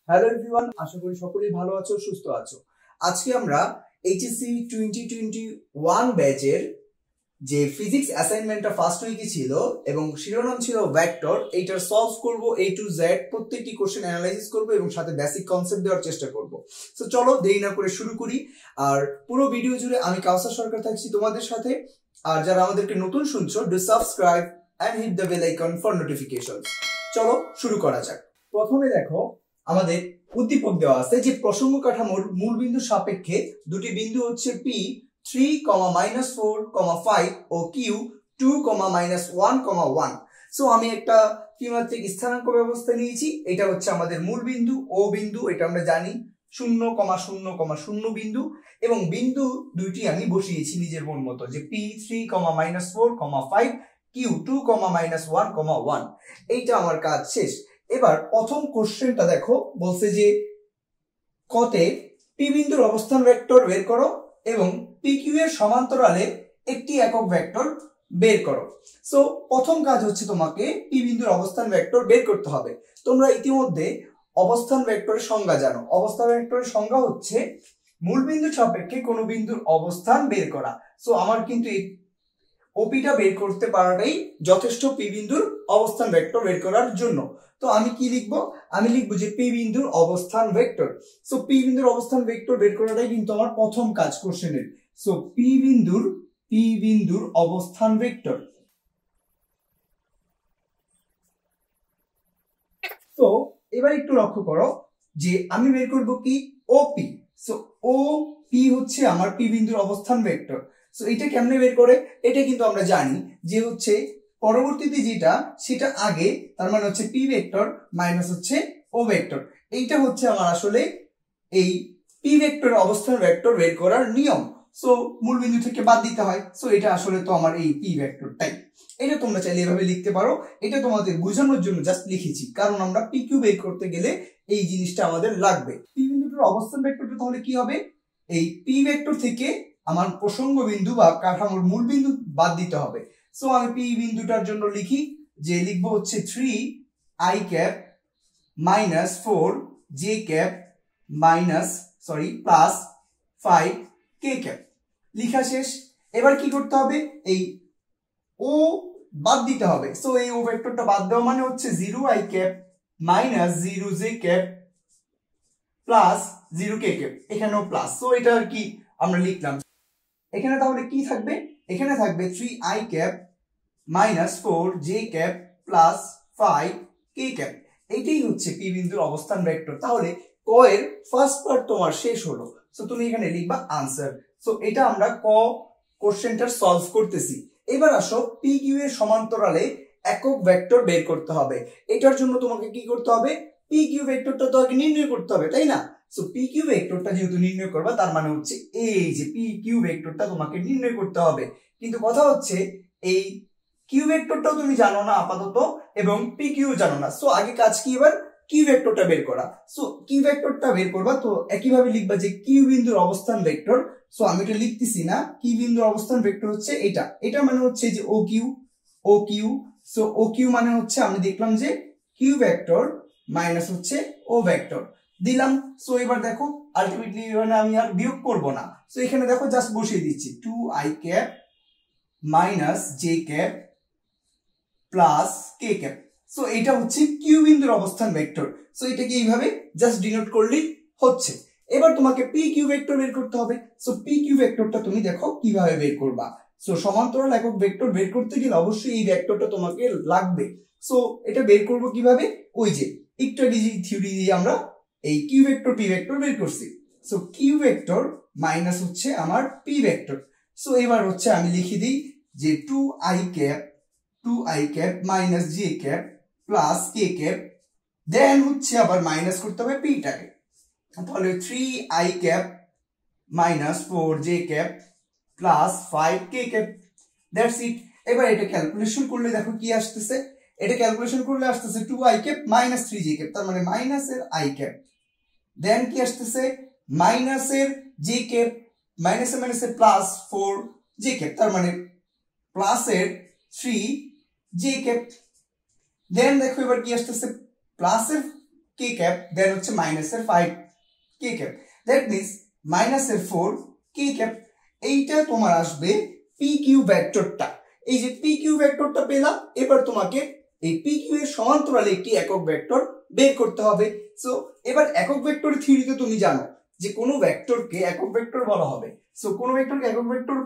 Hello everyone, আশা করি সকলেই ভালো আছো, সুস্থ আছো। আজকে আমরা এইচএসসি 2021 ব্যাচের যে ফিজিক্স অ্যাসাইনমেন্টটা ফার্স্ট উইকে ছিল এবং শিরোনাম ছিল ভেক্টর, এইটার সলভ করব A to Z, প্রত্যেকটি কোশ্চেন অ্যানালাইসিস করব এবং সাথে বেসিক কনসেপ্ট দেওয়ার চেষ্টা করব। সো চলো দেরি না করে শুরু করি। আর পুরো ভিডিও জুড়ে আমি কাউসার সরকার থাকছি তোমাদের সাথে। আর যারা আমাদেরকে নতুন শুনছো, do subscribe and hit the bell icon for notifications. চলো শুরু করা যাক। প্রথমে দেখো আমাদের উদ্দীপক দেওয়া আছে যে প্রসঙ্গ কাঠামোর মূল বিন্দু সাপেক্ষে দুটি বিন্দু হচ্ছে P 3,-4,5 ও Q 2,-1,1। সো আমি একটা ত্রিমাত্রিক স্থানাঙ্ক ব্যবস্থা নিয়েছি। এটা হচ্ছে আমাদের মূল বিন্দু ও বিন্দু, এটা আমরা জানি 0,0,0 বিন্দু, এবং বিন্দু দুইটি আমি বসিয়েছি নিজের মন মতো যে P 3,-4,5 Q 2,-1,1। এইটা আমার কাজ শেষ। এবার প্রথম কোশ্চেনটা দেখো, বলছে যে কতে পি বিন্দুর অবস্থান ভেক্টর বের করো এবং পি কিউ এর সমান্তরালে একটি একক ভেক্টর বের করো। সো প্রথম কাজ হচ্ছে তোমাকে পি বিন্দুর অবস্থান ভেক্টর বের করতে হবে। তোমরা ইতিমধ্যে অবস্থান ভেক্টরের সংজ্ঞা জানো। অবস্থান ভেক্টরের সংজ্ঞা হচ্ছে মূল বিন্দুর সাপেক্ষে কোনো বিন্দুর অবস্থান বের করা। সো আমার কিন্তু এই ওপিটা বের করতে পারাটাই যথেষ্ট পি বিন্দুর অবস্থান ভেক্টর বের করার জন্য। তো আমি কি লিখবো? আমি লিখবো যে পি বিন্দুর অবস্থান ভেক্টর। সো পি বিন্দুর অবস্থান ভেক্টর বের করাটাই কিন্তু আমার প্রথম কাজ কোশ্চেনের। সো পি বিন্দুর অবস্থান ভেক্টর। তো এবার একটু লক্ষ্য করো যে আমি বের করব কি ওপি। সো ওপি হচ্ছে আমার পি বিন্দুর অবস্থান ভেক্টর। সো এটা কেমনে বের করে? এটা কিন্তু আমরা জানি যে হচ্ছে পরবর্তীতে যেটা সেটা আগে, তার মানে হচ্ছে পি ভেক্টর মাইনাস হচ্ছে ও ভেক্টর। এইটা হচ্ছে আমার আসলে এই পি ভেক্টরের অবস্থান ভেক্টর বের করার নিয়ম। সো মূল বিন্দু থেকে বাদ দিতে হয়। সো এটা আসলে তো আমার এই পি ভেক্টরটাই। এটা তোমরা চাইলে এভাবে লিখতে পারো। এটা তোমাদের বোঝানোর জন্য জাস্ট লিখেছি, কারণ আমরা পি কিউ বের করতে গেলে এই জিনিসটা আমাদের লাগবে। পি বিন্দুটার অবস্থান ভেক্টরটা তাহলে কি হবে? এই পি ভেক্টর থেকে আমার প্রসঙ্গ বিন্দু বা কাঠামোর মূল বিন্দু বাদ দিতে হবে। সো আমি পি বিন্দুটার জন্য লিখি যে লিখবো হচ্ছে 3i cap minus 4j cap plus 5k cap. লিখা শেষ। এবার কি করতে হবে? এই ও বাদ দিতে হবে। সো এই ও ভেক্টরটা বাদ দেওয়া মানে হচ্ছে 0i cap minus 0j cap plus 0k cap, এখানেও প্লাস। সো এটা আর কি আমরা লিখলাম। এখানে তাহলে কি থাকবে? এখানে থাকবে 3i cap minus 4j cap plus 5k cap. এইটাই হচ্ছে পি বিন্দুর অবস্থান ভেক্টর। তাহলে ক এর ফার্স্ট পার্ট তোমার শেষ হলো। সো তুমি এখানে লিখবা আনসার। সো এটা আমরা ক কোশ্চেনটার সলভ করতেছি। এবার আসো পি কিউ এর সমান্তরালে একক ভেক্টর বের করতে হবে। এটার জন্য তোমাকে কি করতে হবে? পি কিউ ভেক্টরটা তো আগে নির্ণয় করতে হবে, তাই না? সো পি কিউ ভেক্টরটা যেহেতু নির্ণয় করবা, তার মানে হচ্ছে এই যে পি কিউ ভেক্টরটা তোমাকে নির্ণয় করতে হবে। কিন্তু কথা হচ্ছে এই কিউ ভেক্টরটাও তুমি জানো না আপাতত, এবং পি কিউ জানো না। সো আগে কাজ কি? এবার কিউ ভেক্টরটা বের করা। সো কিউ ভেক্টরটা বের করবা, তো একইভাবে লিখবা যে কিউ বিন্দুর অবস্থান ভেক্টর। সো আমি এটা লিখতেছি না, কিউ বিন্দুর অবস্থান ভেক্টর হচ্ছে এটা। এটা মানে হচ্ছে যে O Q. So O Q মানে হচ্ছে আমি দেখলাম যে কিউ ভেক্টর মাইনাস হচ্ছে ও ভেক্টর দিলাম। সো এবার দেখো আলটিমেটলি এখানে আমি আর বিয়োগ করব না। সো এখানে দেখো জাস্ট বসিয়ে দিচ্ছি 2i cap minus j cap plus k cap. So এটা হচ্ছে কিউ বিন্দুর অবস্থান ভেক্টর। সো এটাকে এইভাবে জাস্ট ডিনোট করলেই হচ্ছে। এবার তোমাকে পি কিউ ভেক্টর বের করতে হবে। সো পি কিউ ভেক্টরটা তুমি দেখো কিভাবে বের করবা। সো সমান্তরাল একক ভেক্টর বের করতে গেলে অবশ্যই এই ভেক্টরটা তোমাকে লাগবে। সো এটা বের করব কিভাবে? ওই যে একটু আগে যে থিওরি দিয়ে আমরা এই কিউ ভেক্টর পি ভেক্টর বের করছি। সো কিউ ভেক্টর মাইনাস হচ্ছে আমার পি ভেক্টর। সো এবার হচ্ছে আমি লিখে দিই যে 2i cap minus j cap plus k cap, then হচ্ছে আবার মাইনাস করতে হবে পিটাকে। তাহলে 3i cap minus 4j cap plus 5k cap, that's it. এবার এটা ক্যালকুলেশন করলে দেখো কি আসতেছে। এটা ক্যালকুলেশন করলে আসতেছে 2i cap minus 3j cap, তার মানে মাইনাসের i ক্যাপ, দেন কি আসতেছে মাইনাসের j ক্যাপ, মাইনাসে প্লাস 4j ক্যাপ, তার মানে প্লাসের 3j ক্যাপ। দেন দেখো এবার কি আসতেছে প্লাসের কে ক্যাপ দেন হচ্ছে মাইনাসের 5 কে ক্যাপ, দ্যাট মিনস মাইনাসের 4 কে ক্যাপ। এইটা তোমার আসবে পি কিউ ভেক্টরটা। এই যে পি কিউ ভেক্টরটা পেলাম, এবার তোমাকে এই পি কিউ এর সমান্তরালে একটি একক ভেক্টর বের করতে হবে। সো এবার একক ভেক্টর থিওরিতে তুমি জানো যে কোনো ভেক্টরকে একক ভেক্টর বলা হবে। সো কোনো ভেক্টরকে একক ভেক্টর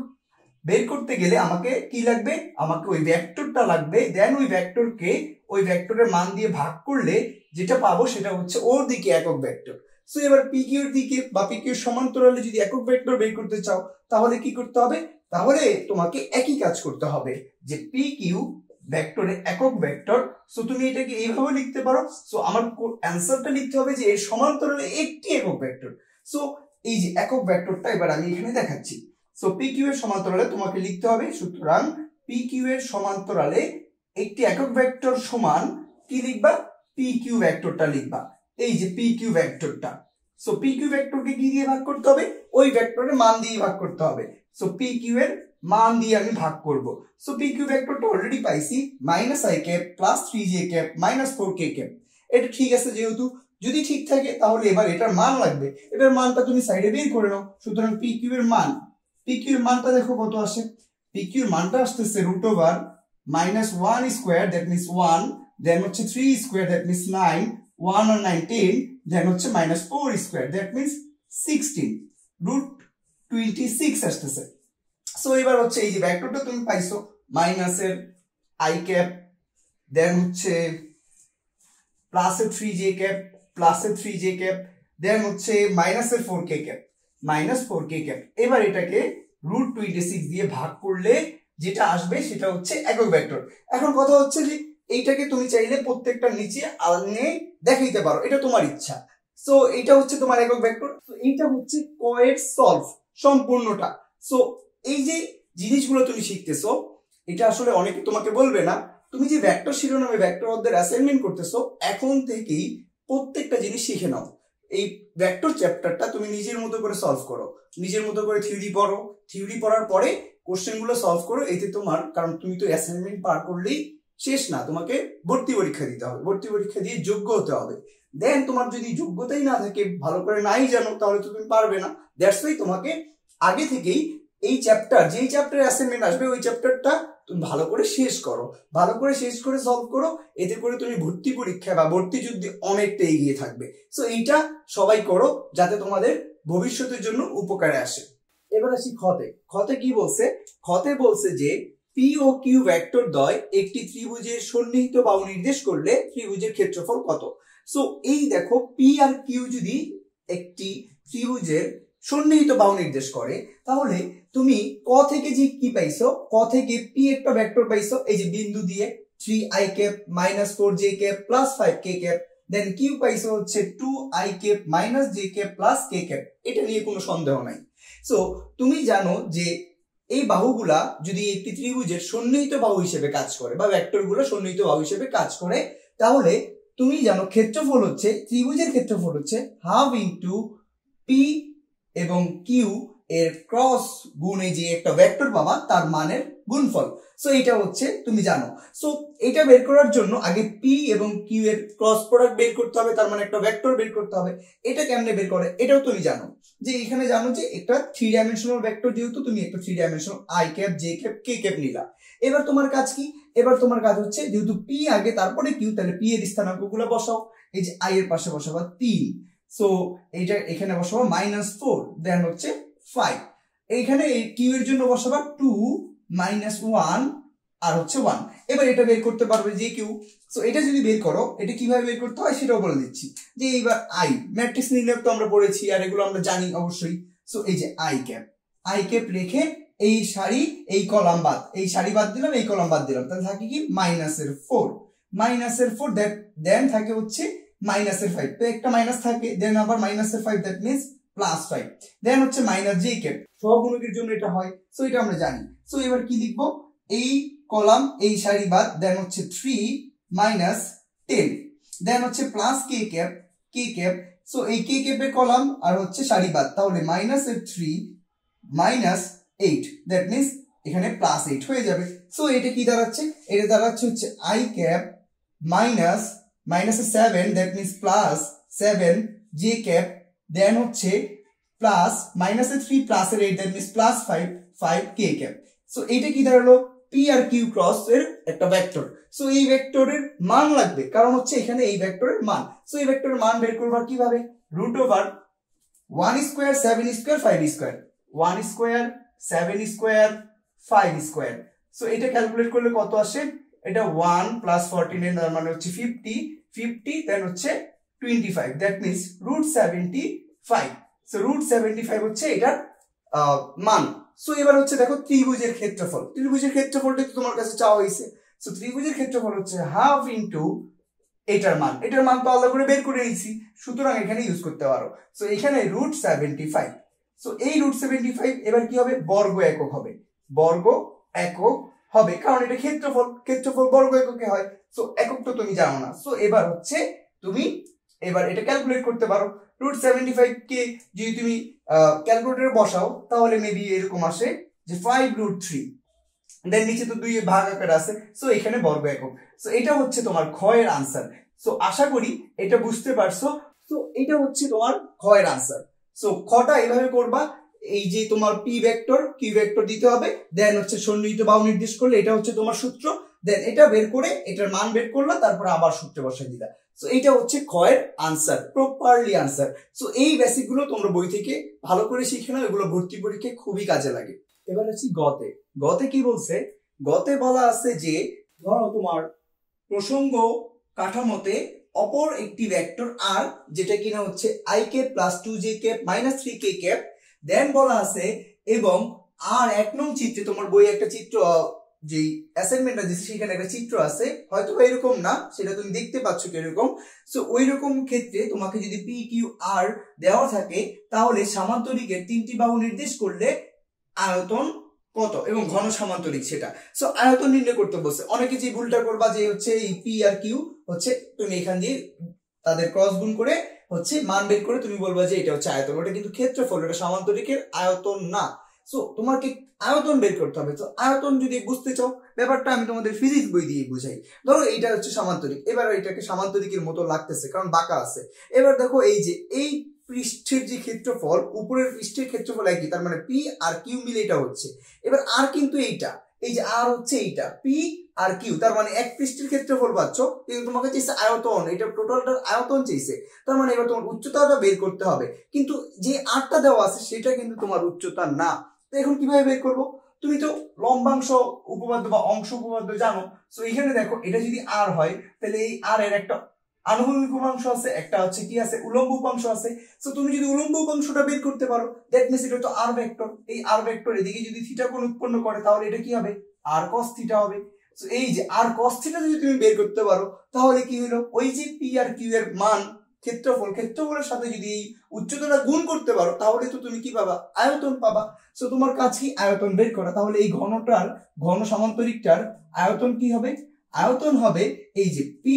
বের করতে গেলে আমাকে কি লাগবে, আমাকে ওই ভেক্টরটা লাগবে, দেন ওই ভেক্টরকে ওই ভেক্টরের মান দিয়ে ভাগ করলে যেটা পাবো সেটা হচ্ছে ওর দিকে একক ভেক্টর। সো এবার পি কিউর দিকে বা পি কিউর সমান্তরালে যদি একক ভেক্টর বের করতে চাও তাহলে কি করতে হবে, তাহলে তোমাকে একই কাজ করতে হবে যে পি কিউ ভেক্টরের একক ভেক্টর। সো তুমি এটাকে এইভাবে লিখতে পারো। সো আমার অ্যান্সারটা লিখতে হবে যে এর সমান্তরালে একটি একক ভেক্টর। সো এই যে একক ভেক্টরটা এবার আমি এখানে দেখাচ্ছি। সো পি কিউ এর সমান্তরালে তোমাকে লিখতে হবে, সুতরাং পি কিউ এর সমান্তরালে একটি একক ভেক্টর সমান কি লিখবা, পি কিউ ভেক্টরটা লিখবা, এই যে পি কিউ ভেক্টরটা। সো পি কিউ ভেক্টরকে কি দিয়ে ভাগ করতে হবে, ওই ভেক্টরের মান দিয়ে ভাগ করতে হবে। সো পি কিউ এর মান দিয়ে আমি ভাগ করব। সো পি কিউ ভেক্টরটা অলরেডি পাইছি, minus I cap plus 3j cap minus 4k cap. এটা ঠিক আছে, যেহেতু যদি ঠিক থাকে তাহলে এবার এটার মান লাগবে, এটার মানটা তুমি সাইডে বের করে নাও। সুতরাং পি কিউ এর মান, পি কিউ এর মানটা দেখো কত আসে, পি কিউ এর মানটা আসতেছে √1 স্কয়ার, দ্যাট মিন্স 1, দেন হচ্ছে 3 স্কয়ার, দ্যাট মিন্স 9, 1 আর 9 10, দেন হচ্ছে -4 স্কয়ার, দ্যাট মিন্স 16, √26 আসতেছে। সো এবার হচ্ছে এই যে ভেক্টরটা তুমি পাইছো, মাইনাসের আই ক্যাপ, দেন হচ্ছে প্লাসের 3j ক্যাপ, প্লাসের 3j ক্যাপ, দেন হচ্ছে মাইনাসের 4k cap, minus 4k cap. এবার এটাকে √26 দিয়ে ভাগ করলে যেটা আসবে সেটা হচ্ছে একক ভেক্টর। এখন কথা হচ্ছে যে এইটাকে তুমি চাইলে প্রত্যেকটা নিচে আনে দেখাইতে পারো, এটা তোমার ইচ্ছা। সো এটা হচ্ছে তোমার একক ভেক্টর। সো এইটা হচ্ছে ক এর সলভ সম্পূর্ণটা। সো এই যে জিনিসগুলো তুমি শিখতেছো, এটা আসলে অনেকে তোমাকে বলবে না, তুমি যে ভেক্টর শিরোনামে ভেক্টর অধ্যায়ের অ্যাসাইনমেন্ট করতেছো এখন থেকেই প্রত্যেকটা জিনিস শিখে নাও। এই ভেক্টর চ্যাপ্টারটা তুমি নিজের মতো করে সলভ করো, নিজের মতো করে থিওরি পড়ো, থিওরি পড়ার পরে কোশ্চেনগুলো সলভ করো। এতে তোমার, কারণ তুমি তো অ্যাসাইনমেন্ট পার করলেই শেষ না, তোমাকে ভর্তি পরীক্ষা দিতে হবে, ভর্তি পরীক্ষা দিয়ে যোগ্য হতে হবে। দেন তোমার যদি যোগ্যতাই না থাকে, ভালো করে নাই জানো, তাহলে তো তুমি পারবে না। দ্যাটস ওয়াই তোমাকে আগে থেকেই এই চ্যাপ্টার, যেই চ্যাপ্টারে অ্যাসাইনমেন্ট আসবে ওই চ্যাপ্টারটা তুমি ভালো করে শেষ করো, ভালো করে শেষ করে সলভ করো। এতে করে তুমি ভর্তি পরীক্ষা বা ভর্তি যুদ্ধে অনেকটা এগিয়ে থাকবে। সো এইটা সবাই করো যাতে তোমাদের ভবিষ্যতের জন্য উপকারে আসে। এবার আসি খতে। খতে কি বলছে, খতে বলছে যে পি ও কিউ ভেক্টর দ্বয় একটি ত্রিভুজের সন্নিহিত বাহু নির্দেশ করলে ত্রিভুজের ক্ষেত্রফল কত। সো এই দেখো, পি আর কিউ যদি একটি ত্রিভুজের সন্নিহিত বাহু নির্দেশ করে তাহলে তুমি ক থেকে যে কি পাইছো, ক থেকে পি একটা ভেক্টর পাইছো, এই যে বিন্দু দিয়ে 3i cap -4j cap plus 5k cap, then Q পাইছো হচ্ছে 2i cap -j cap plus k cap. এটা নিয়ে কোনো সন্দেহ নাই। সো তুমি জানো যে এই বাহুগুলা যদি একটি ত্রিভুজের সন্নিহিত বাহু হিসেবে কাজ করে বা ভেক্টরগুলো সন্নিহিত বাহু হিসেবে কাজ করে, তাহলে তুমি জানো ক্ষেত্রফল হচ্ছে, ত্রিভুজের ক্ষেত্রফল হচ্ছে হাফ ইনটু পি এবং কিউ এর ক্রস গুণে যে একটা ভেক্টর পাবা তার মানের গুণফল। সো এটা হচ্ছে তুমি জানো। সো এটা বের করার জন্য আগে পি এবং কিউ এর ক্রস প্রোডাক্ট বের করতে হবে, তার মানে একটা ভেক্টর বের করতে হবে। এটা কেমনে বের করে এটাও তুমি জানো, যে এখানে জানো যে একটা 3 ডাইমেনশনাল ভেক্টর, যেহেতু তুমি একটা 3 dimensional I cap J cap K cap নিলা। এবার তোমার কাজ কি, এবার তোমার কাজ হচ্ছে যেহেতু পি আগে তারপরে কিউ, তাহলে পি এর স্থানাঙ্কগুলো বসাও। এই যে আই এর পাশে বসাবা 3, সো এইটা এখানে বসাবা -4, দেন হচ্ছে 5, এইখানে কিউ এর জন্য বসাবা 2 -1 আর হচ্ছে 1। এবার এটা বের করতে পারবে যে কিউ। সো এটা যদি বের করো, এটা কিভাবে বের করতে হয় সেটাও বলে দিচ্ছি। যে এইবার আই ম্যাট্রিক্স নির্ণয় তো আমরা পড়েছি আর এগুলো আমরা জানি অবশ্যই। সো এই যে আই ক্যাপ রেখে এই সারি এই কলাম বাদ, এই সারি বাদ দিলাম, এই কলাম বাদ দিলাম, তাহলে থাকে কি -4 দেন থাকে হচ্ছে -5, তো একটা মাইনাস থাকে, দেন আবার -5, দ্যাট মিন্স +5, দেন হচ্ছে -j ক্যাপ, সহগুণকের জন্য এটা হয়। সো এটা আমরা জানি। সো এবার কি লিখবো, এই কলাম এই সারি বাদ, দেন হচ্ছে 3 -10, দেন হচ্ছে প্লাস k ক্যাপ। সো এই k ক্যাপের কলাম আর হচ্ছে সারি বাদ, তাহলে -3 -8, দ্যাট মিন্স এখানে +8 হয়ে যাবে। সো এটা কি দাঁড়াচ্ছে, এটা দাঁড়াচ্ছে হচ্ছে i cap minus 7 that means plus 7 J cap, then হচ্ছে প্লাস মাইনাসে 3 প্লাসের 8 that means plus 5 K cap. So এইটা কি দাঁড়ালো, পি আর কিউ ক্রস এর একটা ভেক্টর। সো এই ভেক্টরের মান লাগবে, কারণ হচ্ছে এখানে এই ভেক্টরের মান। সো এই ভেক্টরের মান বের করবা কিভাবে, root over 1 square 7 square 5 square, 1 square 7 square 5 square. So এটা ক্যালকুলেট করলে কত আসে, এটা 1 প্লাস 14 এর মানে হচ্ছে 50 দেন হচ্ছে 25 that means root 75। So root 75 হচ্ছে এটার মান। সো এবার হচ্ছে দেখো ত্রিভুজের ক্ষেত্রফল, ত্রিভুজের ক্ষেত্রফলটা তো তোমার কাছে চাওয়া হয়েছে। সো ত্রিভুজের ক্ষেত্রফল হচ্ছে হাফ ইনটু এটার মান, এটার মান তো আলাদা করে বের করে নিয়েছি, সুতরাং এখানে ইউজ করতে পারো। সো এখানে রুট 75। সো এই রুট 75 এবার কি হবে, বর্গ একক হবে, বর্গ একক হবে, কারণ এটা ক্ষেত্রফল, ক্ষেত্রফল বর্গ এককে হয়। সো একক তো তুমি জানো না। সো এবার হচ্ছে তুমি এবার এটা ক্যালকুলেট করতে পারো। রুট 75 কে যদি তুমি ক্যালকুলেটরে বসাও তাহলে মেবি এরকম আসে যে 5√3, দেন নিচে তো 2 ভাগ আকার আছে। সো এখানে বর্গ একক। সো এটা হচ্ছে তোমার খ এর আনসার। সো আশা করি এটা বুঝতে পারছো। সো এটা হচ্ছে তোমার খ এর আনসার। সো খটা এইভাবে করবা, এই যে তোমার পি ভেক্টর কিউ ভেক্টর দিতে হবে, দেন হচ্ছে সন্নিহিত বাহু নির্দেশ করলে এটা হচ্ছে তোমার সূত্র, দেন এটা বের করে এটার মান বের করলা, তারপর আবার সূত্রে বসাই দিলা। সো এইটা হচ্ছে খ এর আনসার, প্রপারলি আনসার। সো এই বেসিক গুলো তোমরা বই থেকে ভালো করে শিখে নাও, এগুলো ভর্তি পরীক্ষায় খুবই কাজে লাগে। এবার হচ্ছে গতে, গতে কি বলছে, গতে বলা আছে যে ধরো তোমার প্রসঙ্গ কাঠামোতে অপর একটি ভেক্টর আর, যেটা কিনা হচ্ছে i cap plus 2j cap minus 3k cap, then বলা আছে এবং আর 1 নং চিত্রে তোমার বই একটা চিত্র যে অ্যাসাইনমেন্টটা দিছে সেখানে একটা চিত্র আছে, হয়তো এরকম না, সেটা তুমি দেখতে পাচ্ছ কিরকম। সো ওই রকম ক্ষেত্রে তোমাকে যদি পি কিউ আর দেওয়া থাকে তাহলে সামান্তরিকের 3টি বাহু নির্দেশ করলে আয়তন কত এবং ঘন সামান্তরিক সেটা। সো আয়তন নির্ণয় করতে বলছে। অনেকে যে ভুলটা করবা যে হচ্ছে এই পি আর কিউ হচ্ছে তুমি এখান দিয়ে তাদের ক্রস গুণ করে হচ্ছে মান বের করে তুমি বলবা যে এটা হচ্ছে আয়তন, ওটা কিন্তু ক্ষেত্রফল, এটা সামান্তরিকের আয়তন না। সো তোমাকে আয়তন বের করতে হবে। তো আয়তন যদি বুঝতে চাও ব্যাপারটা আমি তোমাদের ফিজিক্স বই দিয়ে বুঝাই। ধরো এইটা হচ্ছে সামান্তরিক, এবার এটাকে সামান্তরিকের মতো লাগতেছে কারণ বাঁকা আছে। এবার দেখো এই যে এই পৃষ্ঠের যে ক্ষেত্রফল, উপরের পৃষ্ঠের ক্ষেত্রফল একই, তার মানে পি আর কিউ মিলে এটা হচ্ছে। এবার আর কিন্তু এইটা, এই যে আর হচ্ছে এইটা পি আর কিউ, তার মানে এক পৃষ্ঠের ক্ষেত্রফল পাচ্ছ, কিন্তু তোমাকে চাইছে আয়তন, এটা টোটালটার আয়তন চাইছে, তার মানে এবার তোমার উচ্চতাটা বের করতে হবে, কিন্তু যে আরটা দেওয়া আছে সেটা কিন্তু তোমার উচ্চতা না। তো এখন কিভাবে বের করবো, তুমি তো লম্বাংশ উপপাদ্য বা অংশ উপপাদ্য জানো। সো এখানে দেখো এটা যদি আর হয় তাহলে এই আর এর একটা আনুভূমিক উপাংশ আছে, একটা হচ্ছে কি আছে উলম্ব উপাংশ আছে। সো তুমি যদি উলম্ব উপাংশটা বের করতে পারো দ্যাট মিন্স এটা তো আর ভেক্টর, এই আর ভেক্টর এদিকে যদি থিটা কোণ উৎপন্ন করে তাহলে এটা কি হবে আর cos থিটা হবে। সো এই যে আর cos থিটা যদি তুমি বের করতে পারো তাহলে কি হলো, ওই যে পি আর কিউ এর মান ক্ষেত্রফল, ক্ষেত্রফলের সাথে যদি এই উচ্চতাটা গুণ করতে পারো তাহলে তো তুমি কি পাবা, আয়তন পাবা। সো তোমার কাছে কি আয়তন বের করা, তাহলে এই ঘনটার ঘন সামান্তরিকটার আয়তন কি হবে, আয়তন হবে এই যে পি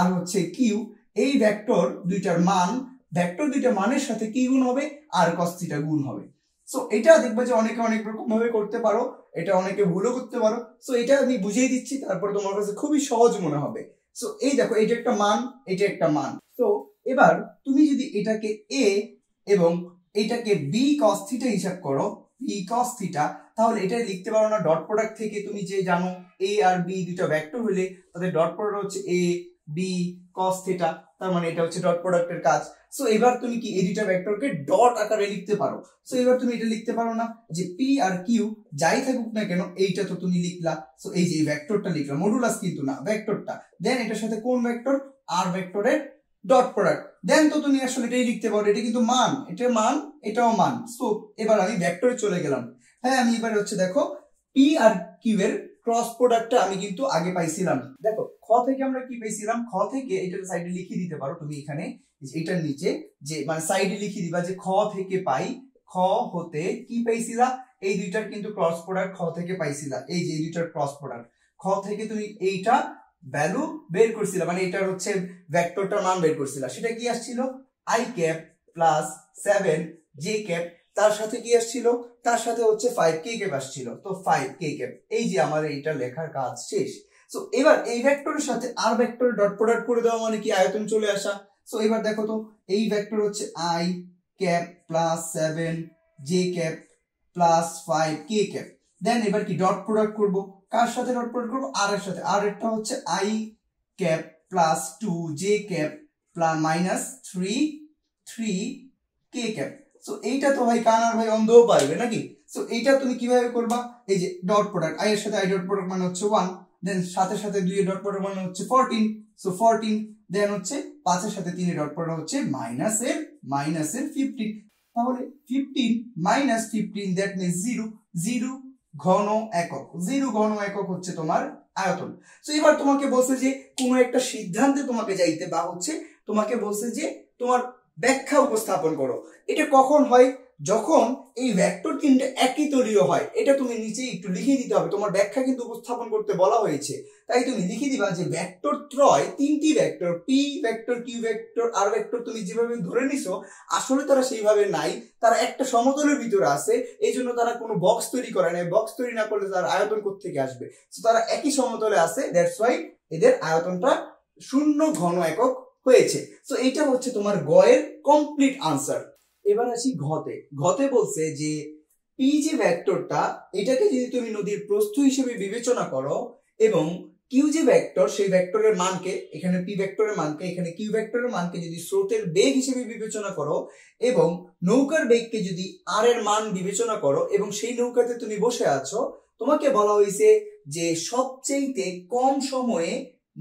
আর হচ্ছে কিউ, এই ভেক্টর দুইটার মান, ভেক্টর দুইটার মানের সাথে কি গুণ হবে, আর cos থিটা গুণ হবে। সো এটা দেখবে যে অনেকে অনেক রকম ভাবে করতে পারো, এটা অনেকে ভুলও করতে পারো। সো এটা আমি বুঝিয়ে দিচ্ছি, তারপর তোমার কাছে খুবই সহজ মনে হবে। সো এই দেখো এটা একটা মান, এটা একটা মান। তো এবার তুমি যদি এটাকে a এবং এটাকে b cos থিটা হিসাব করো, b cos থিটা, তাহলে এটা লিখতে পারো না ডট প্রোডাক্ট থেকে, তুমি যে জানো a আর b দুটো ভেক্টর হলে তাদের ডট প্রোডাক্ট হচ্ছে a b cos থিটা, তার মানে এটা হচ্ছে ডট প্রোডাক্টের কাজ। সো এবার তুমি কি এই দুটো ভেক্টরকে ডট আকারে লিখতে পারো। সো এবার তুমি এটা লিখতে পারো না যে p আর q যাই থাকুক না কেন এইটা তো তুমি লিখলা। সো এই যে ভেক্টরটা লিখলা, মডুলাস কিন্তু না, ভেক্টরটা, দেন এটার সাথে কোন ভেক্টর, আর ভেক্টরের ডট প্রোডাক্ট, দেন তো তুমি আসলে এটাই লিখতে পারো, এটা কিন্তু মান, এটা মান, এটাও মান। সো এবার আমি ভেক্টরে চলে গেলাম। হ্যাঁ আমি এবার হচ্ছে দেখো পি আর কিউ এর ক্রস প্রোডাক্টটা আমি কিন্তু আগে পাইছিলাম। দেখো খ থেকে আমরা কি পাইছিলাম, খ থেকে এটার সাইডে লিখে দিতে পারো তুমি এখানে, এটার নিচে যে মানে সাইডে লিখে দিবা যে খ থেকে পাই, খ হতে কি পাইছিলা, এই দুইটার কিন্তু ক্রস প্রোডাক্ট খ থেকে পাইছিলা, এই যে এই দুইটার ক্রস প্রোডাক্ট, খ থেকে তুমি এইটা ভ্যালু বের করছিলা, মানে এটার হচ্ছে ভেক্টরটার মান বের করছিলা, সেটা কি আসছিল i cap plus 7 j cap, তার সাথে কি আসছিল, তার সাথে হচ্ছে 5k ক্যাপ আসছিল। তো 5k ক্যাপ, এই যে আমার এইটা লেখার কাজ শেষ। সো এবার এই ভেক্টরের সাথে আর ভেক্টর ডট প্রোডাক্ট করে দেওয়া মানে কি আয়তন চলে আসা। সো এবার দেখো তো এই ভেক্টর হচ্ছে i cap plus 7 j cap plus 5 k cap. Then এবার কি ডট প্রোডাক্ট করব, কার সাথে ডট প্রোডাক্ট করব, আর এর সাথে। আর এরটা হচ্ছে i cap plus 2 j cap plus minus 3 k cap. So এইটা তো ভাই কান আর ভাই অন্ধও পারবে নাকি। সো এইটা তুমি কিভাবে করবা, এই যে ডট প্রোডাক্ট i এর সাথে i ডট প্রোডাক্ট মানে হচ্ছে 1, দেন সাথে সাথে 2 এর ডট প্রোডাক্ট মানে হচ্ছে 14, সো 14, দেন হচ্ছে 5 এর সাথে 3 এর ডট প্রোডাক্ট হচ্ছে মাইনাসের 15। তাহলে 15 মাইনাস 15 দ্যাট মিন্স 0 ঘন একক। 0 ঘন একক হচ্ছে তোমার আয়তন। সো এবার তোমাকে বলছে যে কোনো একটা সিদ্ধান্তে তোমাকে যাইতে, বা হচ্ছে তোমাকে বলছে যে তোমার ব্যাখ্যা উপস্থাপন করো। এটা কখন হয়, যখন এই ভেক্টর তিনটে একই তলীয় হয়। এটা তুমি নিচে একটু লিখে দিতে হবে, তোমার ব্যাখ্যা কিন্তু উপস্থাপন করতে বলা হয়েছে, তাই তুমি লিখে দিবা যে ভেক্টর ত্রয়, তিনটি vector P vector Q vector আর ভেক্টর তুমি যেভাবে ধরে নিছো আসলে তারা সেইভাবে নাই, তারা একটা সমতলের ভিতরে আছে, এই জন্য তারা কোনো বক্স তৈরি করে নাই। বক্স তৈরি না করলে তার আয়তন কোত্থেকে আসবে। তো তারা একই সমতলে আছে, দ্যাটস ওয়াই এদের আয়তনটা 0 ঘন একক হয়েছে। সো এইটা হচ্ছে তোমার গ এর কমপ্লিট আনসার। এবার আসি ঘতে। ঘতে বলছে যে পি যে ভেক্টরটা, এটাকে যদি তুমি নদীর প্রস্থ হিসেবে বিবেচনা করো এবং কিউ যে ভেক্টর, সেই ভেক্টরের মানকে, এখানে পি ভেক্টরের মানকে, এখানে কিউ ভেক্টরের মানকে যদি স্রোতের বেগ হিসেবে বিবেচনা করো এবং নৌকার বেগকে যদি আর এর মান বিবেচনা করো এবং সেই নৌকাতে তুমি বসে আছো, তোমাকে বলা হয়েছে যে সবচেয়ে কম সময়ে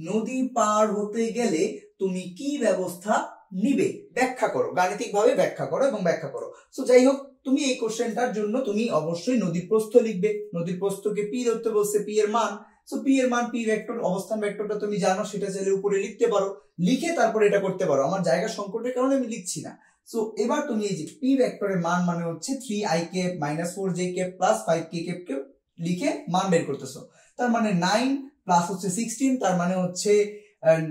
নদী পার হতে গেলে তুমি কি ব্যবস্থা নিবে, ব্যাখ্যা করো, গাণিতিকভাবে ব্যাখ্যা করো এবং ব্যাখ্যা করো। সো যাই হোক, তুমি এই কোশ্চেনটার জন্য তুমি অবশ্যই নদীর প্রস্থ লিখবে। নদীর প্রস্থকে পি ধরতে বলছে, পি এর মান। সো পি এর মান, পি ভেক্টর অবস্থান ভেক্টরটা তুমি জানো, সেটা চাইলে উপরে লিখতে পারো, লিখে তারপরে এটা করতে পারো। আমার জায়গা সংকটের কারণে আমি লিখছি না। সো এবার তুমি এই যে পি ভেক্টরের মান মানে হচ্ছে 3i cap minus 4j cap plus 5k cap কে লিখে মান বের করতেছো। তার মানে 9 প্লাস হচ্ছে 16, তার মানে হচ্ছে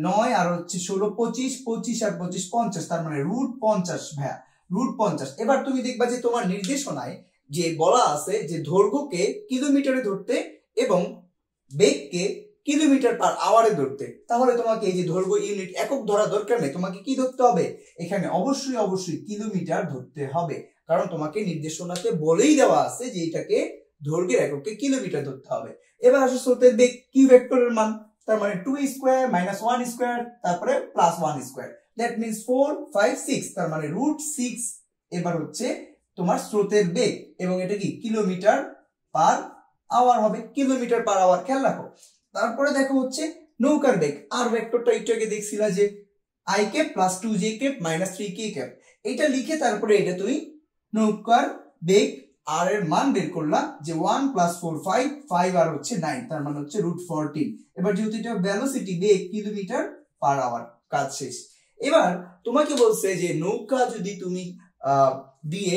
9 আর হচ্ছে 16 25, 25 আর 25 50, তার মানে √50 ভাইয়া, √50। এবার তুমি দেখবা যে তোমার নির্দেশনায় যে বলা আছে যে দৈর্ঘ্যকে কিলোমিটারে ধরতে এবং বেগকে কিলোমিটার পার আওয়ারে ধরতে, তাহলে তোমাকে এই যে দৈর্ঘ্য ইউনিট একক ধরা দরকার নেই, তোমাকে কি ধরতে হবে, এখানে অবশ্যই কিলোমিটার ধরতে হবে, কারণ তোমাকে নির্দেশনাতে বলেই দেওয়া আছে যে এটাকে দৈর্ঘ্যের এককে কিলোমিটার ধরতে হবে। এবার আসো স্রোতের বেগ কিউ ভেক্টরের মান, তার মানে 2 স্কয়ার মাইনাস 1 স্কয়ার তারপরে প্লাস 1 স্কয়ার, দ্যাট মিন্স 4 5 6, তার মানে √6। এবার হচ্ছে তোমার স্রোতের বেগ এবং এটা কি কিলোমিটার পার আওয়ার হবে, কিলোমিটার পার আওয়ার, খেয়াল রাখো। তারপরে দেখো হচ্ছে নৌকার বেগ, আর ভেক্টরটা একটু আগে দেখছিলা যে i cap plus 2j cap minus 3k cap, এটা লিখে তারপরে এটা তুমি নৌকার বেগ আর এর মান বের করলাম যে 1 প্লাস 4 5 আর হচ্ছে 9, তার মানে হচ্ছে √14। এবার যেহেতু এটা ভেলোসিটি বেগ কিলোমিটার পার আওয়ার, কাজ শেষ। এবার তোমাকে বলছে যে নৌকা যদি তুমি দিয়ে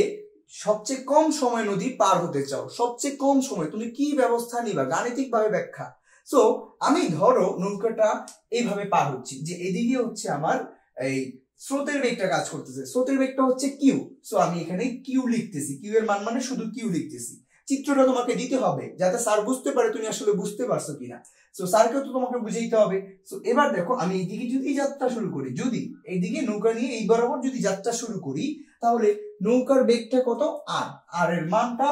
সবচেয়ে কম সময় নদী পার হতে চাও, সবচেয়ে কম সময় তুমি কি ব্যবস্থা নিবা, গাণিতিক ভাবে ব্যাখ্যা। সো আমি ধরো নৌকাটা এইভাবে পার হচ্ছি, যে এদিকে হচ্ছে আমার এই স্রোতের বেগটা কাজ করতেছে, স্রোতের বেগটা হচ্ছে কিউ। সো আমি এখানে কিউ লিখতেছি, কিউ এর মান মানে শুধু কিউ লিখতেছি। চিত্রটা তোমাকে দিতে হবে যাতে স্যার বুঝতে পারে তুমি আসলে বুঝতে পারছো কিনা। সো স্যারকেও তো তোমাকে বুঝাইতে হবে। সো এবার দেখো আমি এইদিকে যদি যাত্রা শুরু করি, যদি এইদিকে নৌকা নিয়ে এই বরাবর যদি যাত্রা শুরু করি, তাহলে নৌকার বেগটা কত, আর এর মানটা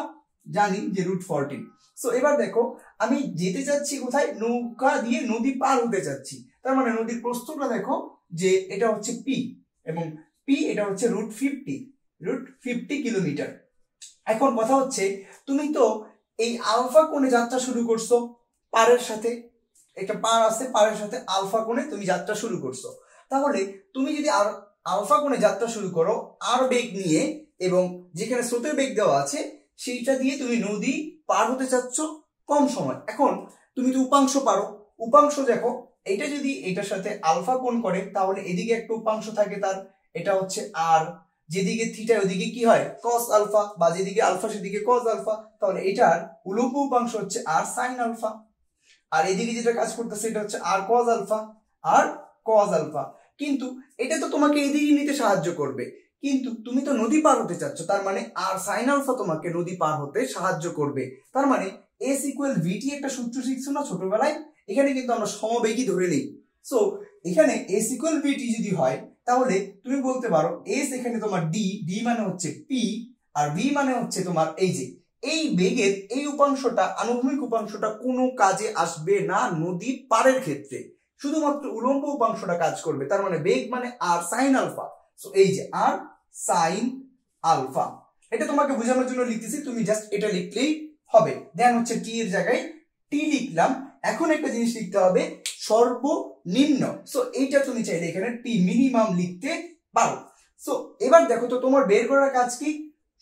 জানি যে √14। সো এবার দেখো আমি যেতে চাচ্ছি কোথায়, নৌকা দিয়ে নদী পার হতে চাচ্ছি, তার মানে নদীর প্রস্থটা দেখো যে এটা হচ্ছে পি এবং পি এটা হচ্ছে √50 কিলোমিটার। এখন কথা হচ্ছে তুমি তো এই আলফা কোণে যাত্রা শুরু করছো, পারের সাথে একটা পার আছে, পারের সাথে আলফা কোণে তুমি যাত্রা শুরু করছো, তাহলে তুমি যদি আলফা কোণে যাত্রা শুরু করো আর বেগ নিয়ে এবং যেখানে স্রোতের বেগ দেওয়া আছে সেইটা দিয়ে তুমি নদী পার হতে চাচ্ছ কম সময়। এখন তুমি তো উপাংশ পারো, উপাংশ দেখো এইটা যদি এটার সাথে আলফা কোণ করে তাহলে এদিকে একটা উপাংশ থাকে তার, এটা হচ্ছে আর, যেদিকে থিটা ওদিকে কি হয় cos আলফা, বা যেদিকে আলফা সেদিকে cos আলফা, তাহলে এটার উলম্ব উপাংশ হচ্ছে আর sin আলফা, আর এদিকে যেটা কাজ করতেছে এটা হচ্ছে আর cos আলফা, আর cos আলফা। কিন্তু এটা তো তোমাকে এদিকে নিতে সাহায্য করবে, কিন্তু তুমি তো নদী পার হতে চাচ্ছ, তার মানে আর sin আলফা তোমাকে নদী পার হতে সাহায্য করবে। তার মানে S = VT একটা সূত্র শিখছো না ছোটবেলায়, এখানে কিন্তু আমরা সমবেগী ধরে নিই। সো এখানে s ইকুয়াল vt যদি হয় তাহলে তুমি বলতে পারো s এখানে তোমার d মানে হচ্ছে p আর v মানে হচ্ছে তোমার এই যে এই বেগের এই উপাংশটা আনুভূমিক উপাংশটা কোনো কাজে আসবে না নদী পারের ক্ষেত্রে, শুধুমাত্র উলম্ব উপাংশটা কাজ করবে। তার মানে বেগ মানে আর সাইন আলফা। সো এই যে আর সাইন আলফা, এটা তোমাকে বোঝানোর জন্য লিখতেছি, তুমি জাস্ট এটা লিখলেই হবে। দেন হচ্ছে টি এর জায়গায় টি লিখলাম। এখন একটা জিনিস লিখতে হবে সর্বনিম্ন। সো এইটা তুমি চাইলে এখানে টি মিনিমাম লিখতে পারো। সো এবার দেখো তো তোমার বের করার কাজ কি,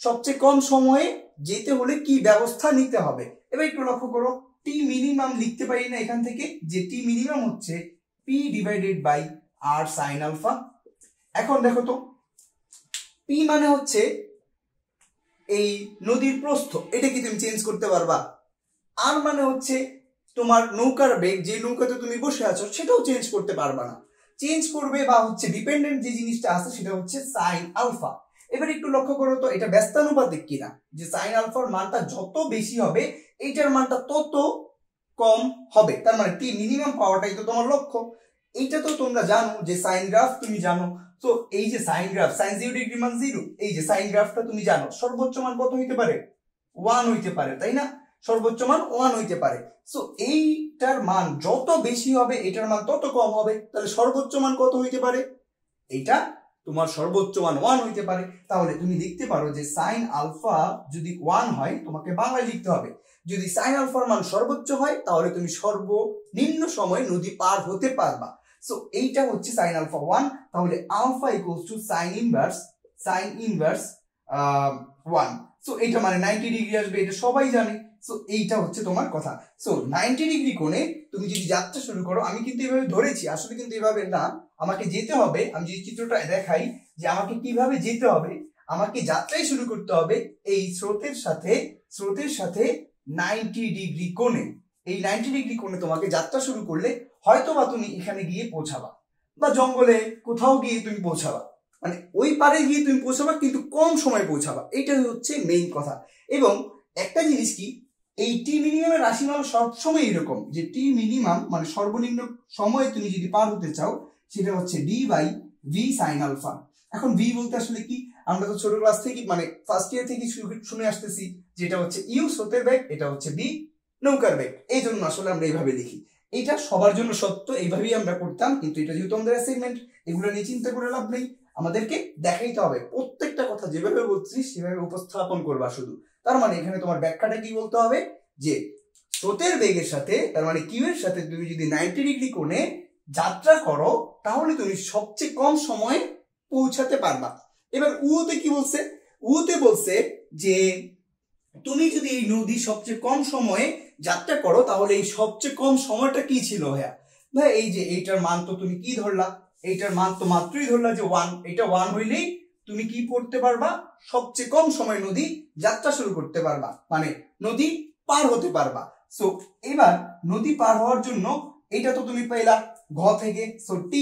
সবচেয়ে কম সময়ে যেতে হলে কি ব্যবস্থা নিতে হবে। এবার একটু লক্ষ্য করো, টি মিনিমাম লিখতে পারি না এখান থেকে, যে টি মিনিমাম হচ্ছে P divided by R sine alpha. এখন দেখো তো পি মানে হচ্ছে এই নদীর প্রস্থ, এটা কি তুমি চেঞ্জ করতে পারবা? আর মানে হচ্ছে তোমার নৌকার বেগ, যে নৌকাতে তুমি বসে আছো সেটাও চেঞ্জ করতে পারবা না। চেঞ্জ করবে বা হচ্ছে ডিপেন্ডেন্ট যে জিনিসটা আছে সেটা হচ্ছে সাইন আলফা। এবার একটু লক্ষ্য করো তো এটা ব্যস্তানুপাতিক কিনা, যে সাইন আলফার মানটা যত বেশি হবে এইটার মানটা তত কম হবে। তার মানে টি মিনিমাম পাওয়াটাই তো তোমার লক্ষ্য। এইটা তো তোমরা জানো যে সাইন গ্রাফ তুমি জানো। তো এই যে সাইন গ্রাফ, সাইন 0 ডিগ্রি মান 0, এই যে সাইন গ্রাফটা তুমি জানো সর্বোচ্চ মান কত হইতে পারে? 1 হইতে পারে, তাই না? সর্বোচ্চ মান 1 হইতে পারে। সো এইটার মান যত বেশি হবে এটার মান তত কম হবে। তাহলে সর্বোচ্চ মান কত হইতে পারে? এইটা তোমার সর্বোচ্চ মান 1 হইতে পারে। তাহলে তুমি লিখতে পারো যে সাইন আলফা যদি 1 হয়, তোমাকে বাংলায় লিখতে হবে, যদি সাইন আলফার মান সর্বোচ্চ হয় তাহলে তুমি সর্বনিম্ন সময় নদী পার হতে পারবা। সো এইটা হচ্ছে সাইন আলফা 1। তাহলে alpha equals to sine inverse 1। So এইটা মানে 90 ডিগ্রি আসবে, এটা সবাই জানে। সো এইটা হচ্ছে তোমার কথা। সো 90 ডিগ্রি কোণে তুমি যদি যাত্রা শুরু করো, আমি কিন্তু এভাবে ধরেছি, আসলে কিন্তু এভাবে না, আমাকে যেতে হবে। আমি যদি চিত্রটা দেখাই যে আমাকে কিভাবে যেতে হবে, আমাকে যাত্রাই শুরু করতে হবে এই স্রোতের সাথে 90 ডিগ্রি কোণে। এই 90 ডিগ্রি কোণে তোমাকে যাত্রা শুরু করলে হয়তো বা তুমি এখানে গিয়ে পৌঁছাবা, বা জঙ্গলে কোথাও গিয়ে তুমি পৌঁছাবা, মানে ওই পারে গিয়ে তুমি পৌঁছাবা, কিন্তু কম সময় পৌঁছাবা। এইটাই হচ্ছে মেইন কথা। এবং একটা জিনিস কি, এই টি মিনিমামের রাশিমালা সবসময় এরকম, যে টি মিনিমাম মানে সর্বনিম্ন সময় তুমি যদি পার হতে চাও সেটা হচ্ছে D by V sine alpha. এখন ভি বলতে আসলে কি, আমরা তো ছোট ক্লাস থেকে মানে ফার্স্ট ইয়ার থেকে শুনে আসতেছি যে এটা হচ্ছে ইউ স্রোতের বেগ, এটা হচ্ছে বি নৌকার বেগ। এই জন্য আসলে আমরা এইভাবে লিখি। এটা সবার জন্য সত্য, এইভাবেই আমরা করতাম। কিন্তু এটা যেহেতু আমাদের অ্যাসাইনমেন্ট, এগুলো নিয়ে চিন্তা করে লাভ নেই, আমাদেরকে দেখাইতে হবে। প্রত্যেকটা কথা যেভাবে বলছিস সেভাবে উপস্থাপন করবা শুধু। তার মানে এখানে তোমার ব্যাখ্যাটা কি বলতে হবে, যে স্রোতের বেগের সাথে, তার মানে কিউ এর সাথে তুমি যদি 90 ডিগ্রি কোণে যাত্রা করো তাহলে তুমি সবচেয়ে কম সময়ে পৌঁছাতে পারবা। এবার উতে কি বলছে? উতে বলছে যে তুমি যদি এই নদী সবচেয়ে কম সময়ে যাত্রা করো তাহলে এই সবচেয়ে কম সময়টা কি ছিল ভাইয়া? ভাই এই যে এইটার মান তো তুমি কি ধরলা, এইটার মান তো মাত্রই ধরলা যে 1। এটা 1 হইলেই তুমি কি করতে পারবা? সবচেয়ে কম সময় নদী যাত্রা শুরু করতে পারবা, মানে নদী পার হতে পারবা। সো এবার নদী পার হওয়ার জন্য এটা তো তুমি পাইলা ঘ থেকে। সো টি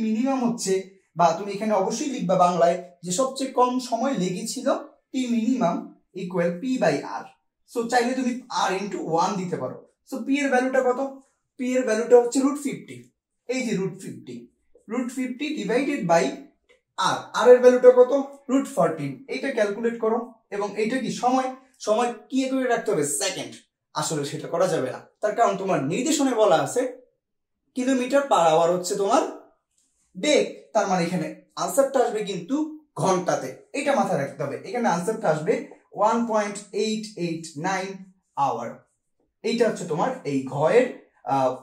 মিনিমাম হচ্ছে, বা তুমি এখানে অবশ্যই লিখবা বাংলায় যে সবচেয়ে কম সময় লেগেছিল, T minimum equal P by R. So চাইলে তুমি আর ইন্টু 1 দিতে পারো। সো পি এর ভ্যালুটা কত? পি এর ভ্যালুটা হচ্ছে √50। এই যে √50 ডিভাইডেড বাই আর, আর এর ভ্যালুটা কত? √14। এইটা ক্যালকুলেট করো। এবং এইটা কি সময় কি করে রাখতে হবে? সেকেন্ড। আসলে সেটা করা যাবে না, তার কারণ তোমার নির্দেশনে বলা আছে কিলোমিটার পার আওয়ার হচ্ছে তোমার বেগ। তার মানে এখানে আনসারটা আসবে কিন্তু ঘন্টাতে, এটা মাথায় রাখতে হবে। এখানে আনসারটা আসবে 1.889 আওয়ার। এইটা হচ্ছে তোমার এই ঘ এর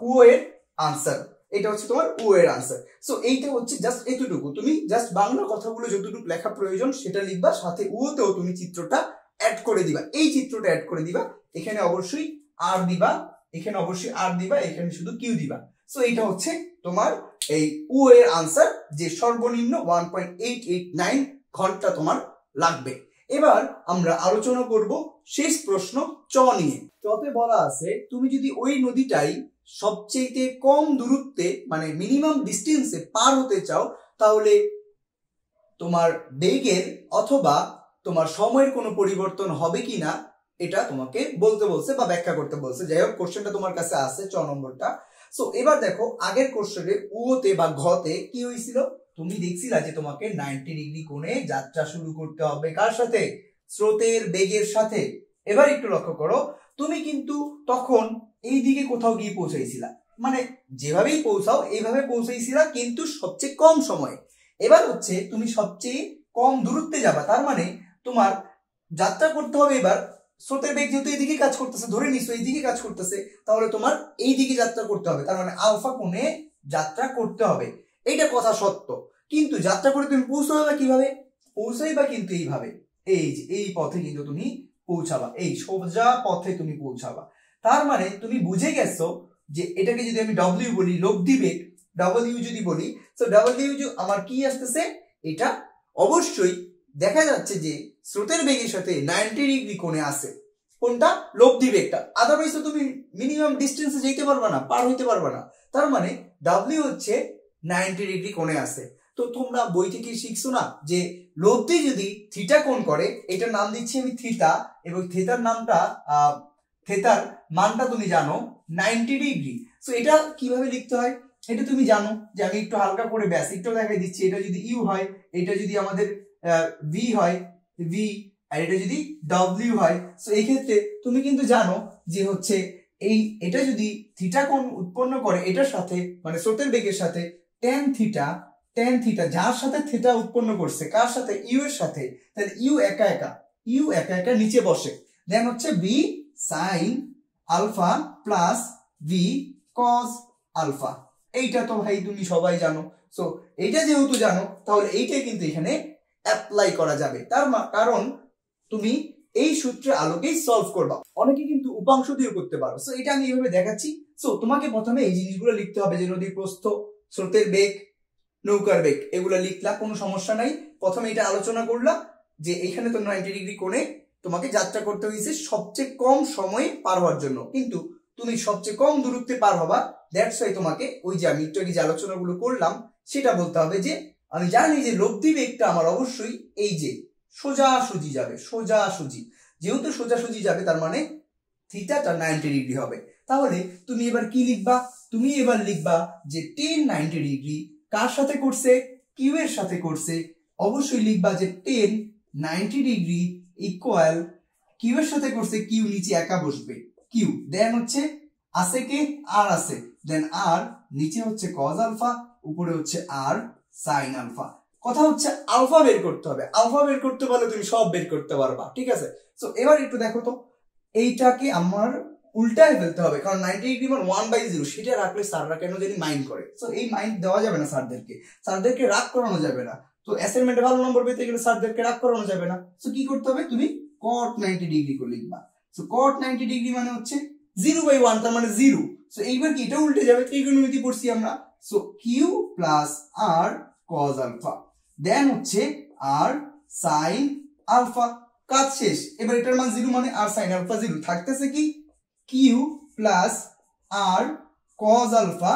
উ এর আনসার। এটা হচ্ছে তোমার উ এর আনসার। সো এইটা হচ্ছে জাস্ট এতটুকু, তুমি জাস্ট বাংলা কথাগুলো যতটুকু লেখা প্রয়োজন সেটা লিখবা, সাথে উতেও তুমি চিত্রটা অ্যাড করে দিবা। এই চিত্রটা অ্যাড করে দিবা, এখানে অবশ্যই আর দিবা, এখানে অবশ্যই আর দিবা, এখানে শুধু কিউ দিবা। সো এইটা হচ্ছে তোমার এই উ এর আনসার, যে সর্বনিম্ন 1.889 ঘন্টা তোমার লাগবে। এবার আমরা আলোচনা করব শেষ প্রশ্ন চ নিয়ে। চতে বলা আছে তুমি যদি ওই নদীটাই সবচেয়ে কম দূরত্বে মানে মিনিমাম ডিস্টেন্সে পার হতে চাও তাহলে তোমার বেগের অথবা তোমার সময়ের কোনো পরিবর্তন হবে কিনা এটা তোমাকে বলতে বলছে বা ব্যাখ্যা করতে বলছে। যাই হোক, কোশ্চেনটা তোমার কাছে আছে 6 নম্বরটা। সো এবার দেখো আগের কোশ্চেনে উতে বা ঘতে কি হয়েছিল, তুমি দেখছিলা যে তোমাকে 90 ডিগ্রি কোণে যাত্রা শুরু করতে হবে কার সাথে, স্রোতের বেগের সাথে। এবার একটু লক্ষ্য করো, তুমি কিন্তু তখন এই দিকে কোথাও গিয়ে পৌঁছাইছিলা, মানে যেভাবেই পৌঁছাও এইভাবে পৌঁছাইছিলা, কিন্তু সবচেয়ে কম সময়ে। এবার হচ্ছে তুমি সবচেয়ে কম দূরত্বে যাবা, তার মানে তোমার যাত্রা করতে হবে এবার স্রোতের বেগ যেহেতু এইদিকে কাজ করতেছে, ধরে নিচ্ছ এইদিকে কাজ করতেছে, তাহলে তোমার এই দিকে যাত্রা করতে হবে, তার মানে আলফা কোণে যাত্রা করতে হবে। এইটা কথা সত্য, কিন্তু যাত্রা করে তুমি পৌঁছাবে কিভাবে, পৌঁছাইবা কিন্তু এইভাবে, এই যে এই পথে কিন্তু তুমি পৌঁছাবা, এই সোজা পথে তুমি পৌঁছাবা। তার মানে তুমি বুঝে গেছো যে এটাকে যদি আমি ডব্লিউ বলি, লব্ধি বেগ ডব্লিউ যদি বলি, তো ডব্লিউ আমার কি আসতেছে, এটা অবশ্যই দেখা যাচ্ছে যে স্রোতের বেগের সাথে 90 ডিগ্রি কোণে আছে। কোনটা, লব্ধি বেগটা, আদারওয়াইজ তুমি মিনিমাম ডিস্টেন্সে যেতে পারবে না, পার হইতে পারবে না। তার মানে ডব্লিউ হচ্ছে 90 ডিগ্রি কোণে আছে। তো তোমরা বই থেকে শিখছো না যে লব্ধি যদি থিটা কোণ করে, এটার নাম দিচ্ছি আমি থিটা, এবং থিটার নামটা থিটার মানটা তুমি জানো 90 ডিগ্রি। সো এটা কিভাবে লিখতে হয় এটা তুমি জানো, যে আমি একটু হালকা করে বেসিকটাও দেখাই দিচ্ছি। এটা যদি ইউ হয়, এটা যদি আমাদের ভি হয়, ভি, আর এটা যদি ডব্লিউ হয়, সো এই ক্ষেত্রে তুমি কিন্তু জানো যে হচ্ছে এটা যদি থিটা কোণ উৎপন্ন করে এটার সাথে, মানে স্রোতের বেগের সাথে, ট্যান থিটা যার সাথে থিটা উৎপন্ন করছে, কার সাথে, ইউ এর সাথে, তাহলে ইউ একা একা নিচে বসে, দেন হচ্ছে B sine alpha plus V cos alpha. এইটা তো ভাই তুমি সবাই জানো। সো এইটা যেহেতু জানো, তাহলে এইটাই কিন্তু এখানে অ্যাপ্লাই করা যাবে, কারণ তুমি এই সূত্রের আলোকেই সলভ করবা। অনেকে কিন্তু উপাংশ দিয়ে করতে পারো। সো এটা আমি এইভাবে দেখাচ্ছি। সো তোমাকে প্রথমে এই জিনিসগুলো লিখতে হবে, যে নদীর প্রস্থ, স্রোতের বেগ, নৌকার বেগ, এগুলো লিখলা, কোনো সমস্যা নাই। প্রথমে এটা আলোচনা করলা যে এখানে তো 90 ডিগ্রি কোণে তোমাকে যাত্রা করতে হয়েছে সবচেয়ে কম সময়ে পার হওয়ার জন্য, কিন্তু তুমি সবচেয়ে কম দূরত্বে পার হবা। দ্যাটস ওয়াই তোমাকে ওই যে আমি একটু আগে যে আলোচনাগুলো করলাম সেটা বলতে হবে, যে আমি জানি যে লব্ধি বেগটা আমার অবশ্যই এই যে সোজাসুজি যাবে, যেহেতু সোজাসুজি যাবে, তার মানে থিটাটা 90 ডিগ্রি হবে। তাহলে তুমি এবার কি লিখবা, তুমি এবার লিখবা যে টেন 90 ডিগ্রি কার সাথে করছে, কিউ এর সাথে করছে। অবশ্যই লিখবা যে টেন 90 ডিগ্রি ইকুয়াল কিউ এর সাথে করছে, কিউ নিচে একা বসবে, কিউ, দেন হচ্ছে আছে কে, আর আছে, দেন আর নিচে হচ্ছে কজ আলফা, উপরে হচ্ছে আর সাইন আলফা। কথা হচ্ছে আলফা বের করতে হবে, আলফা বের করতে পারলে তুমি সব বের করতে পারবা, ঠিক আছে। সো এবার একটু দেখো তো, এইটাকে আমার উল্টায় ফেলতে হবে, কারণ 90 ডিগ্রি মানে 1/0, সেটা রাখলে স্যাররা কেন জানি মাইন্ড করে। সো এই মাইন্ড দেওয়া যাবে না স্যারদেরকে রাগ করানো যাবে না। তো অ্যাসাইনমেন্টে ভালো নম্বর পেতে গেলে স্যারদেরকে রাগ করানো যাবে না। সো কি করতে হবে, তুমি cot 90 ডিগ্রি করে লিখবা। সো cot 90 ডিগ্রি মানে হচ্ছে 0/1, তার মানে 0। সো এইবার কি এটা উল্টে যাবে, ত্রিকোণমিতি পড়ছি আমরা। সো কিউ প্লাস আর cos আলফা, দেন হচ্ছে আর সাইন আলফা, কাজ শেষ। এবার এটার মান 0 মানে আর সাইন আলফা 0, থাকতেছে কি কিউ প্লাস আর cos আলফা,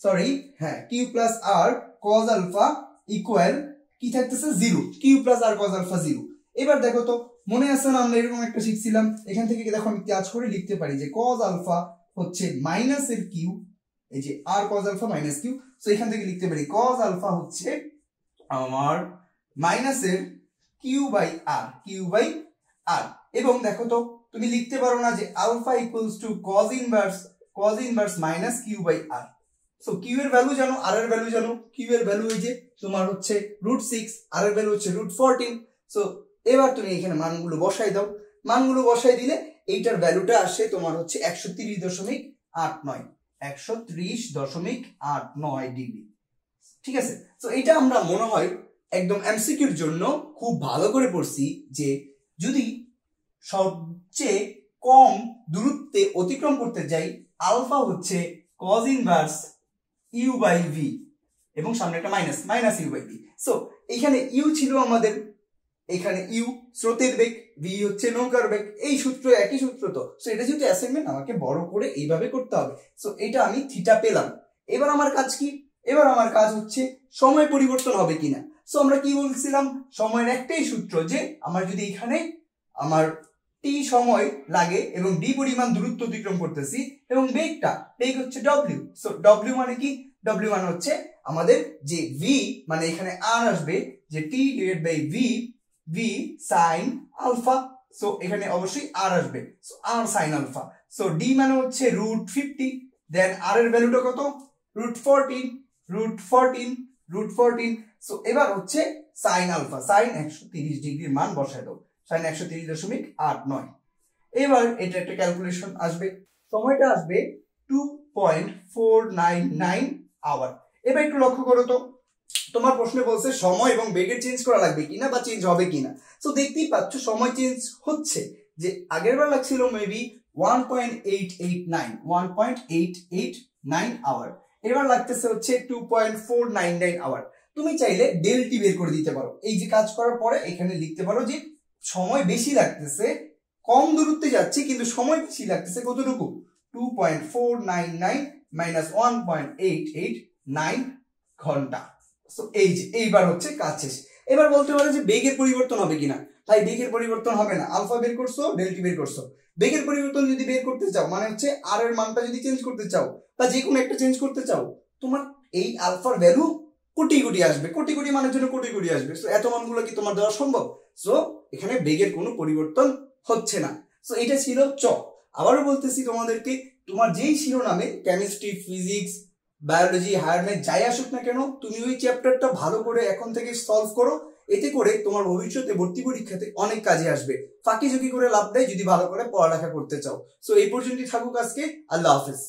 সরি হ্যাঁ, কিউ প্লাস আর cos আলফা ইকুয়াল কি থাকতেছে 0, কিউ প্লাস আর cos আলফা 0। এবার দেখো তো, মনে আছে না আমরা এরকম একটা শিখছিলাম, এখান থেকে দেখো আমি কাজ করে লিখতে পারি যে cos আলফা হচ্ছে মাইনাস এর কিউ, এই যে R cos alpha minus Q. So এখান থেকে লিখতে পারি cos আলফা হচ্ছে আমার মাইনাসের কিউ বাই আর। এবং দেখো তো তুমি লিখতে পারো না যে alpha equals to cos inverse minus Q by R. So Q এর ভ্যালু জানো, আর এর ভ্যালু জানো। কিউ এর ভ্যালু এই যে তোমার হচ্ছে √6, আর এর ভ্যালু হচ্ছে √14। সো এবার তুমি এখানে মানগুলো বসাই দাও, মানগুলো বসাই দিলে এইটার ভ্যালুটা আসে তোমার হচ্ছে 130.89 ডিগ্রি, ঠিক আছে। তো এটা আমরা মনে হয় একদম এমসিকিউর জন্য খুব ভালো করে পড়ছি, যে যদি সবচেয়ে কম দূরত্বে অতিক্রম করতে যাই, আলফা হচ্ছে cos inverse U by V, এবং সামনে একটা minus U by V. So এখানে ইউ ছিল আমাদের, এখানে ইউ স্রোতের বেগ, ভি হচ্ছে নৌকার বেগ, এই সূত্র একই সূত্র তো। সো এটা যেহেতু অ্যাসাইনমেন্ট, আমাকে বড় করে এইভাবে করতে হবে। সো এটা আমি থিটা পেলাম। এবার আমার কাজ কি, এবার আমার কাজ হচ্ছে সময় পরিবর্তন হবে কিনা। সো আমরা কি বলছিলাম, সময়ের একটাই সূত্র, যে আমার যদি এখানে আমার টি সময় লাগে এবং ডি পরিমাণ দূরত্ব অতিক্রম করতেছি এবং বেগ হচ্ছে ডব্লিউ। সো ডব্লিউ মানে কি? ডব্লিউ মানে হচ্ছে আমাদের যে ভি, মানে এখানে আর আসবে যে T divide by V sine alpha. So এখানে অবশ্যই আর আসবে, so R sine alpha. So D মানে হচ্ছে √50, দেন আর এর ভ্যালুটা কত? √14। সো এবার হচ্ছে সাইন আলফা, সাইন 130 ডিগ্রির মান বসায় দাও, সাইন 130.89। এবার এটা একটা ক্যালকুলেশন আসবে, সময়টা আসবে 2.499 আওয়ার। এবার একটু লক্ষ্য করো তো, তোমার প্রশ্নে বলছে সময় এবং বেগের চেঞ্জ করা লাগবে কিনা বা চেঞ্জ হবে কিনা। সো দেখতেই পাচ্ছ সময় চেঞ্জ হচ্ছে, যে আগের বার লাগছিল মেবি 1.889 আওয়ার, এবার লাগতেছে হচ্ছে 2.499 আওয়ার। তুমি চাইলে ডেল টি বের করে দিতে পারো, এই যে কাজ করার পরে এখানে লিখতে পারো যে সময় বেশি লাগতেছে, কম দূরত্বে যাচ্ছে কিন্তু সময় বেশি লাগতেছে কতটুকু? 2.499 মাইনাস 1.889 ঘন্টা। সো এই যে এইবার হচ্ছে কাজ শেষ। এবার বলতে পারো যে বেগের পরিবর্তন হবে কিনা। তাই বেগের পরিবর্তন হবে না, আলফা বের করছো, ডেল্টি বের করছো। বেগের পরিবর্তন যদি বের করতে চাও, মানে হচ্ছে আর এর মানটা যদি চেঞ্জ করতে চাও বা যে কোনো একটা চেঞ্জ করতে চাও, তোমার এই আলফার ভ্যালু কোটি কোটি আসবে, কোটি কোটি মানের জন্য কোটি কোটি আসবে। সো এত মানগুলো কি তোমার দেওয়া সম্ভব? সো এখানে বেগের কোনো পরিবর্তন হচ্ছে না। সো এটা ছিল চ। আবারও বলতেছি তোমাদেরকে, তোমার যেই শিরোনামে chemistry, physics, biology, higher math যাই আসুক না কেন, তুমি ওই চ্যাপ্টারটা ভালো করে এখন থেকে সলভ করো, এতে করে তোমার ভবিষ্যতে ভর্তি পরীক্ষাতে অনেক কাজে আসবে। ফাঁকি ঝুঁকি করে লাভ নেই যদি ভালো করে পড়ালেখা করতে চাও। সো এই পর্যন্তই থাকুক আজকে, আল্লাহ হাফেজ।